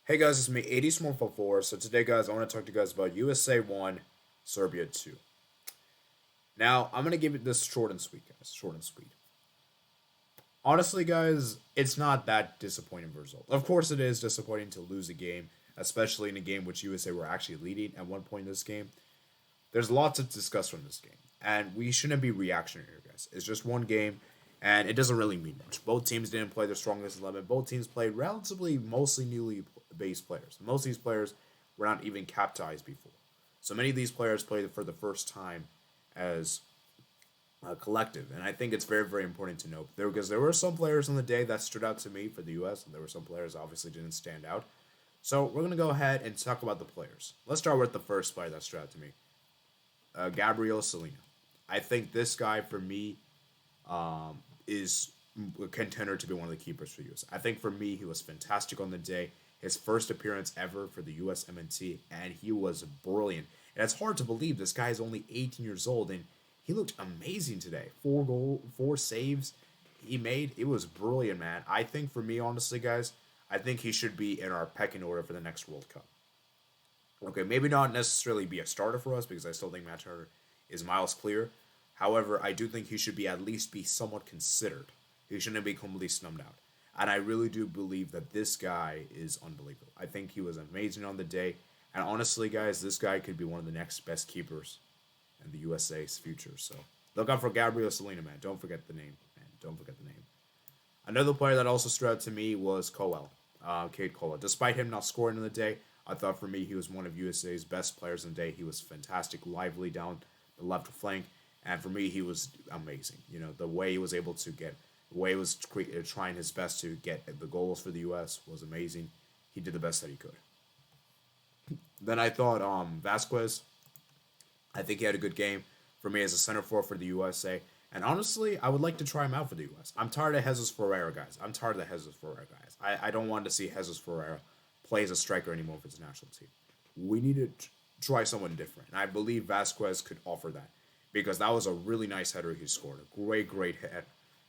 Hey guys, it's me, 80small4. So today, guys, I want to talk to you guys about USA 1, Serbia 2. Now, I'm going to give it this short and sweet, guys. Short and sweet. Honestly, guys, it's not that disappointing of a result. Of course, it is disappointing to lose a game, especially in a game which USA were actually leading at one point in this game. There's lots to discuss from this game, and we shouldn't be reactionary here, guys. It's just one game, and it doesn't really mean much. Both teams didn't play their strongest 11. Both teams played relatively mostly newly based players. Most of these players were not even capitalized before. So many of these players played for the first time as a collective, and I think it's very, very important to note there because there were some players on the day that stood out to me for the U.S. and there were some players that obviously didn't stand out. So we're gonna go ahead and talk about the players. Let's start with the first player that stood out to me, Gabriel Salina. I think this guy for me is a contender to be one of the keepers for US. I think for me he was fantastic on the day. His first appearance ever for the US MNT, and he was brilliant. And it's hard to believe this guy is only 18 years old, and he looked amazing today. 4 saves he made. It was brilliant, man. I think for me, honestly, guys, I think he should be in our pecking order for the next World Cup. Okay, maybe not necessarily be a starter for us because I still think Matt Turner is miles clear. However, I do think he should be at least be somewhat considered. He shouldn't be completely snubbed out. And I really do believe that this guy is unbelievable. I think he was amazing on the day. And honestly, guys, this guy could be one of the next best keepers in the USA's future. So look out for Gabriel Salina, man. Don't forget the name, man. Don't forget the name. Another player that also stood out to me was Coel, Kate Coel. Despite him not scoring in the day, I thought for me he was one of USA's best players in the day. He was fantastic, lively down the left flank, and for me he was amazing. You know the way he was able to get, the way he was trying his best to get the goals for the US was amazing. He did the best that he could. Then I thought Vasquez. I think he had a good game for me as a center forward for the USA. And honestly, I would like to try him out for the US. I'm tired of Jesus Ferreira, guys. I'm tired of the Jesus Ferreira guys. I don't want to see Jesus Ferreira play as a striker anymore for his national team. We need to try someone different. And I believe Vasquez could offer that because that was a really nice header he scored. A great, great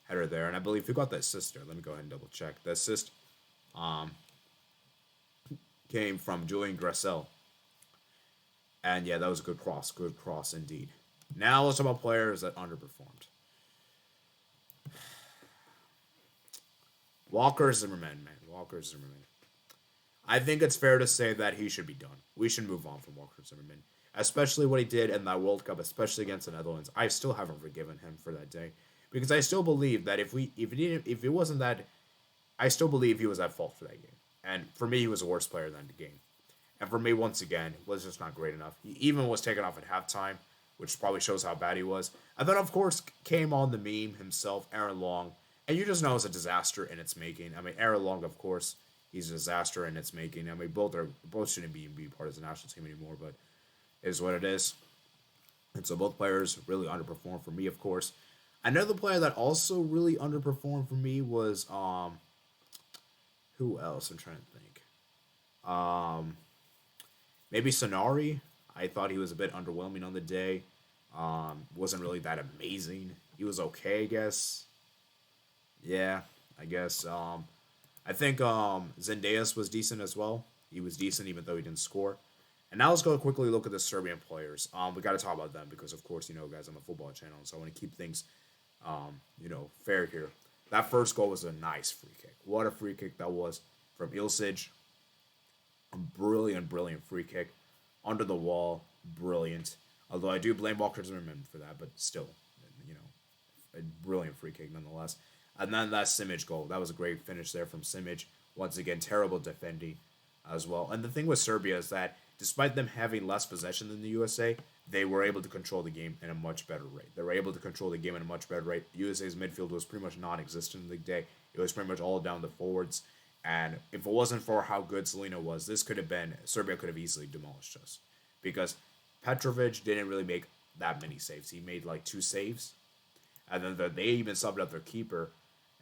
header there. And I believe he got the assist there. Let me go ahead and double check. The assist um, came from Julian Gressel. And yeah, that was a good cross. Good cross indeed. Now let's talk about players that underperformed. Walker Zimmerman, man. Walker Zimmerman. I think it's fair to say that he should be done. We should move on from Walker Zimmerman, especially what he did in that World Cup, especially against the Netherlands. I still haven't forgiven him for that day because I still believe that if it wasn't that, I still believe he was at fault for that game. And for me, he was the worst player in that game. And for me, once again, was just not great enough. He even was taken off at halftime, which probably shows how bad he was. And then, of course, came on the meme himself, Aaron Long. And you just know it's a disaster in its making. I mean, Aaron Long, of course, he's a disaster in its making. I mean, both shouldn't be part of the national team anymore, but it is what it is. And so both players really underperformed for me, of course. Another player that also really underperformed for me was who else? I'm trying to think. Um, Maybe Sonari. I thought he was a bit underwhelming on the day. Wasn't really that amazing. He was okay, I guess. Yeah, I guess. I think Zendejas was decent as well. He was decent even though he didn't score. And now let's go quickly look at the Serbian players. We got to talk about them because, of course, guys, I'm a football channel, so I want to keep things, fair here. That first goal was a nice free kick. What a free kick that was from Ilsic. A brilliant, brilliant free kick under the wall. Brilliant. Although I do blame Walker Zimmerman for that, but still, you know, a brilliant free kick nonetheless. And then that Simic goal. That was a great finish there from Simic. Once again, terrible defending as well. And the thing with Serbia is that despite them having less possession than the USA, they were able to control the game in a much better rate. They were able to control the game in a much better rate. USA's midfield was pretty much non-existent in the day. It was pretty much all down the forwards. And if it wasn't for how good Selena was, this could have been Serbia could have easily demolished us because Petrovic didn't really make that many saves. He made like 2 saves, and then they even subbed out their keeper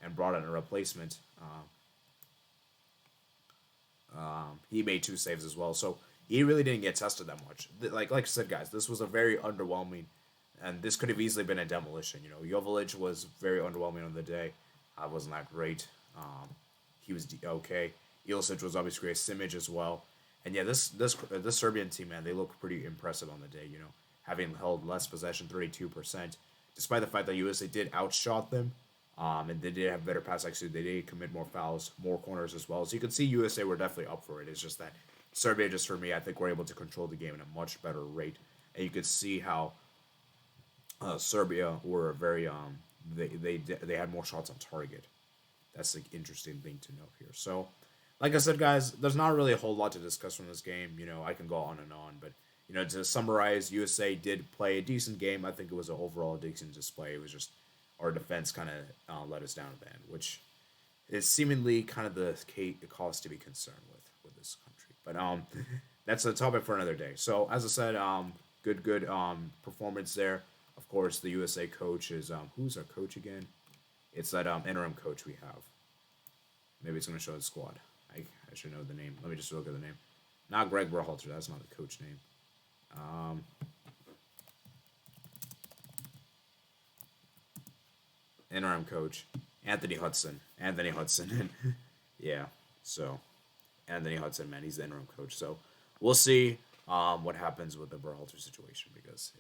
and brought in a replacement. He made 2 saves as well, so he really didn't get tested that much. Like I said, guys, this was a very underwhelming, and this could have easily been a demolition. Jovalic was very underwhelming on the day. Wasn't that great. He was okay. Ilicic was obviously great. Simic as well. And yeah, this Serbian team, man, they look pretty impressive on the day. Having held less possession, 32%, despite the fact that USA did outshot them. And they did have better pass accuracy. They did commit more fouls, more corners as well. So you can see USA were definitely up for it. It's just that Serbia, just for me, I think were able to control the game at a much better rate. And you could see how Serbia were very they had more shots on target. That's the interesting thing to note here. So, like I said, guys, there's not really a whole lot to discuss from this game. I can go on and on, but to summarize, USA did play a decent game. I think it was an overall decent display. It was just our defense kind of let us down at the end, which is seemingly kind of the cause to be concerned with this country. But that's a topic for another day. So as I said, good performance there. Of course, the USA coach is who's our coach again? It's that interim coach we have. Maybe it's gonna show the squad. I should know the name. Let me just look at the name. Not Greg Berhalter. That's not the coach name. Interim coach Anthony Hudson. Yeah. So Anthony Hudson, man, he's the interim coach. So we'll see what happens with the Berhalter situation, because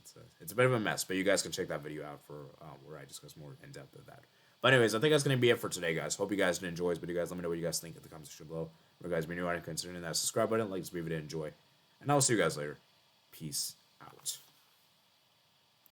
it's a bit of a mess. But you guys can check that video out for where I discuss more in depth of that. But anyways, I think that's gonna be it for today, guys. Hope you guys did enjoy this video, guys. Let me know what you guys think in the comment section below. If you guys be new and considering that subscribe button, like this video, enjoy, and I'll see you guys later. Peace out.